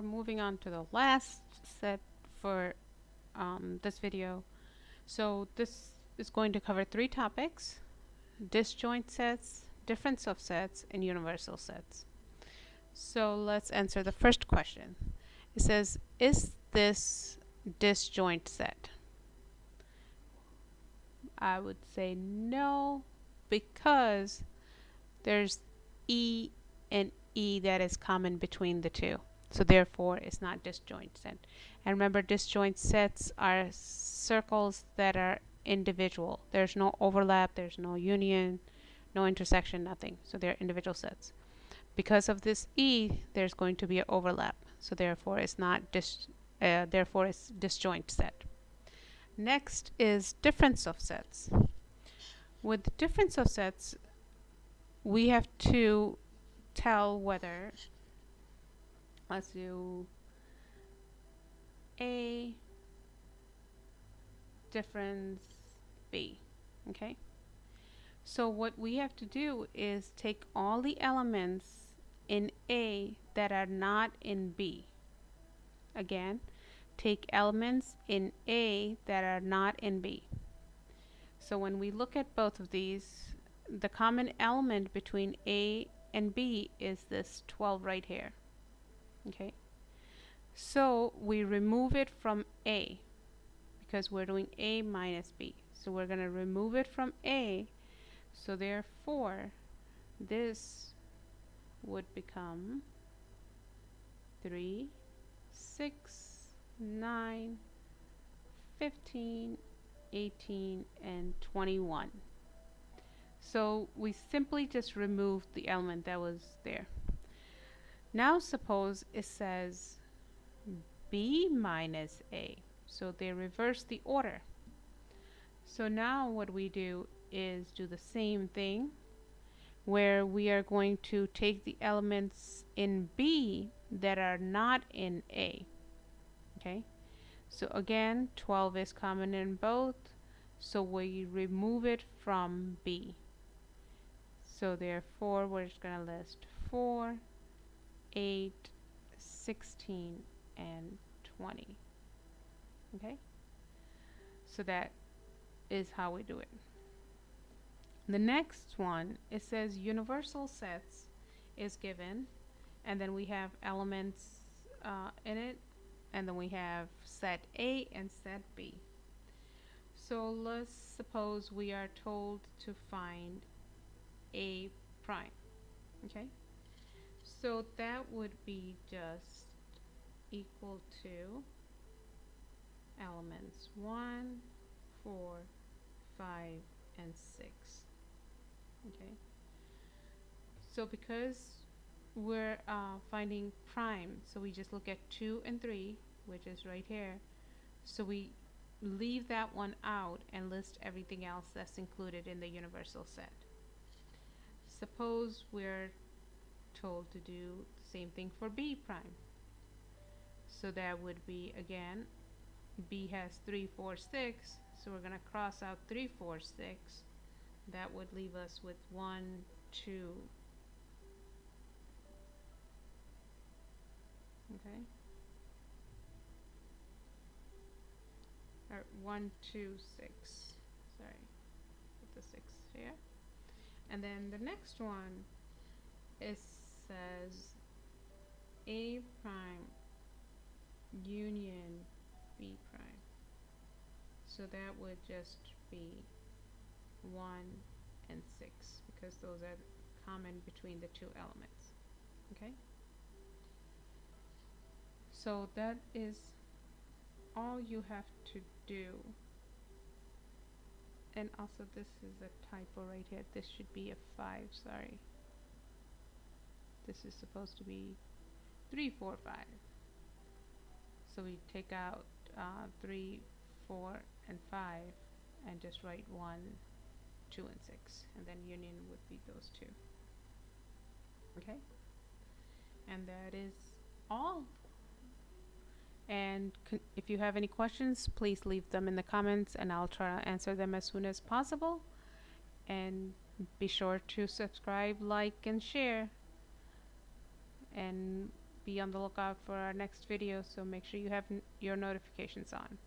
moving on to the last set for this video. So this is going to cover three topics: disjoint sets, difference of sets, and universal sets. So let's answer the first question. It says, is this disjoint set? I would say no, because there's E and E that is common between the two. So therefore, it's not disjoint set. And remember, disjoint sets are circles that are individual. There's no overlap, there's no union, no intersection, nothing. So they're individual sets. Because of this E, there's going to be an overlap. So therefore, it's not therefore it's disjoint set. Next is difference of sets. With difference of sets, we have to tell whether, let's do A difference B. Okay, so what we have to do is take all the elements in A that are not in B. Again, take elements in A that are not in B. So when we look at both of these, the common element between A and B is this 12 right here. Okay, so we remove it from A because we're doing A minus B. So we're going to remove it from A. So therefore, this would become 3, 6, 9, 15, 18, and 21. So we simply just removed the element that was there. Now suppose it says B minus A. So they reverse the order. So now what we do is do the same thing, where we are going to take the elements in B that are not in A. Okay, so again, 12 is common in both, so we remove it from B. So therefore, we're just going to list 4, 8, 16, and 20. Okay, so that is how we do it. The next one, it says universal sets is given, and then we have elements in it, and then we have set A and set B. So let's suppose we are told to find A prime. Okay, so that would be just equal to elements 1, 4, 5, and 6. Okay, so because we're finding prime, so we just look at 2 and 3, which is right here. So we leave that one out and list everything else that's included in the universal set. Suppose we're told to do the same thing for B prime. So that would be, again, B has 3, 4, 6, so we're going to cross out 3, 4, 6. That would leave us with 1, 2. Okay, or 1, 2, 6. Sorry, put the 6 here. And then the next one, it says A prime union B prime. So that would just be 1 and 6, because those are common between the two elements. Okay, so that is all you have to do. And also, this is a typo right here. This should be a 5, sorry. This is supposed to be 3, 4, 5. So we take out 3, 4, and 5 and just write 1, 2, and 6, and then union would be those two. Okay, and that is all. And if you have any questions, please leave them in the comments, and I'll try to answer them as soon as possible. And be sure to subscribe, like, and share. And be on the lookout for our next video, so make sure you have your notifications on.